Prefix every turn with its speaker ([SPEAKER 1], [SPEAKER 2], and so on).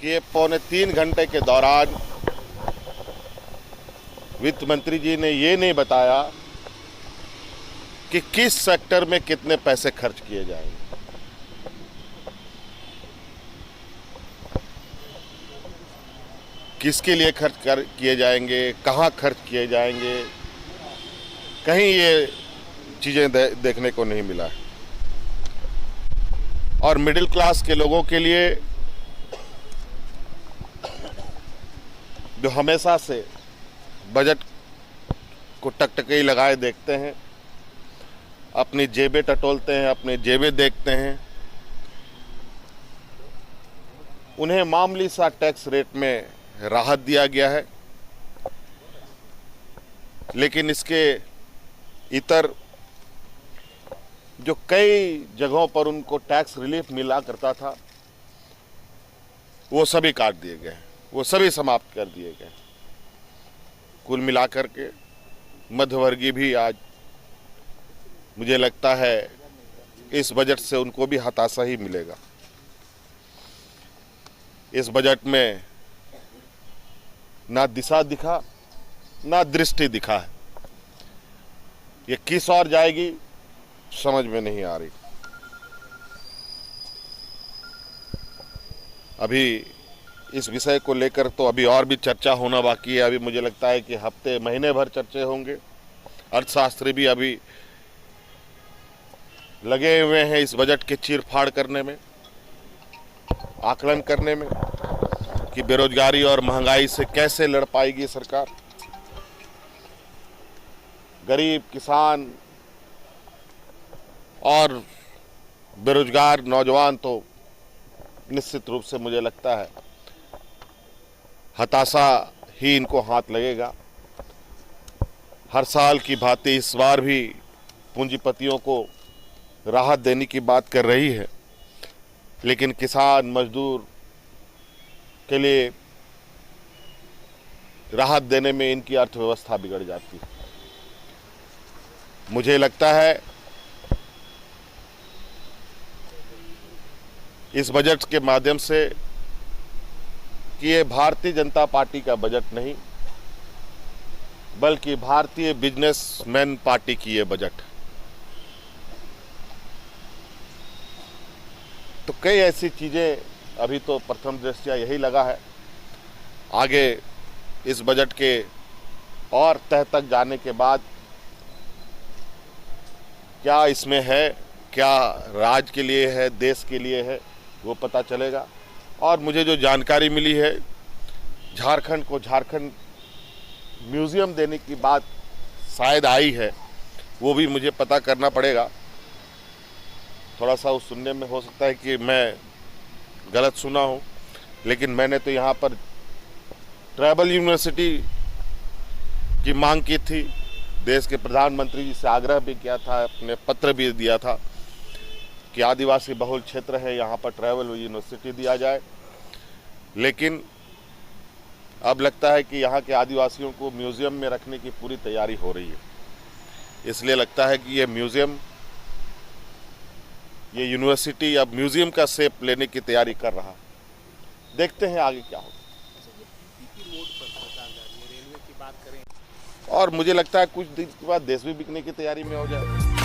[SPEAKER 1] कि ये 2.25 घंटे के दौरान वित्त मंत्री जी ने ये नहीं बताया कि किस सेक्टर में कितने पैसे खर्च किए जाएंगे। किसके लिए खर्च किए जाएंगे, कहाँ खर्च किए जाएंगे, कहीं ये चीज़ें देखने को नहीं मिला है। और मिडिल क्लास के लोगों के लिए जो हमेशा से बजट को टकटकी लगाए देखते हैं, अपनी जेबें टटोलते हैं, अपनी जेबें देखते हैं, उन्हें मामूली सा टैक्स रेट में राहत दिया गया है। लेकिन इसके इतर जो कई जगहों पर उनको टैक्स रिलीफ मिला करता था, वो सभी काट दिए गए, वो सभी समाप्त कर दिए गए। कुल मिलाकर के मध्यवर्गीय भी आज मुझे लगता है इस बजट से उनको भी हताशा ही मिलेगा। इस बजट में ना दिशा दिखा, ना दृष्टि दिखा है। ये किस ओर जाएगी समझ में नहीं आ रही। अभी इस विषय को लेकर तो अभी और भी चर्चा होना बाकी है। अभी मुझे लगता है कि हफ्ते महीने भर चर्चे होंगे। अर्थशास्त्री भी अभी लगे हुए हैं इस बजट के चीर-फाड़ करने में, आकलन करने में कि बेरोजगारी और महंगाई से कैसे लड़ पाएगी सरकार। गरीब, किसान और बेरोजगार नौजवान तो निश्चित रूप से मुझे लगता है हताशा ही इनको हाथ लगेगा। हर साल की भांति इस बार भी पूंजीपतियों को राहत देने की बात कर रही है, लेकिन किसान, मजदूर के लिए राहत देने में इनकी अर्थव्यवस्था बिगड़ जाती है। मुझे लगता है इस बजट के माध्यम से कि ये भारतीय जनता पार्टी का बजट नहीं, बल्कि भारतीय बिजनेसमैन पार्टी की ये बजट। तो कई ऐसी चीजें अभी तो प्रथम दृष्टया यही लगा है। आगे इस बजट के और तह तक जाने के बाद क्या इसमें है, क्या राज्य के लिए है, देश के लिए है, वो पता चलेगा। और मुझे जो जानकारी मिली है, झारखंड को झारखंड म्यूजियम देने की बात शायद आई है, वो भी मुझे पता करना पड़ेगा। थोड़ा सा उस सुनने में हो सकता है कि मैं गलत सुना हूँ, लेकिन मैंने तो यहाँ पर ट्राइबल यूनिवर्सिटी की मांग की थी। देश के प्रधानमंत्री जी से आग्रह भी किया था, अपने पत्र भी दिया था कि आदिवासी बहुल क्षेत्र है, यहाँ पर ट्राइबल यूनिवर्सिटी दिया जाए। लेकिन अब लगता है कि यहाँ के आदिवासियों को म्यूज़ियम में रखने की पूरी तैयारी हो रही है। इसलिए लगता है कि ये म्यूज़ियम, ये यूनिवर्सिटी अब म्यूज़ियम का शेप लेने की तैयारी कर रहा। देखते हैं आगे क्या होगा। और मुझे लगता है कुछ दिन के बाद देश भी बिकने की तैयारी में हो जाए।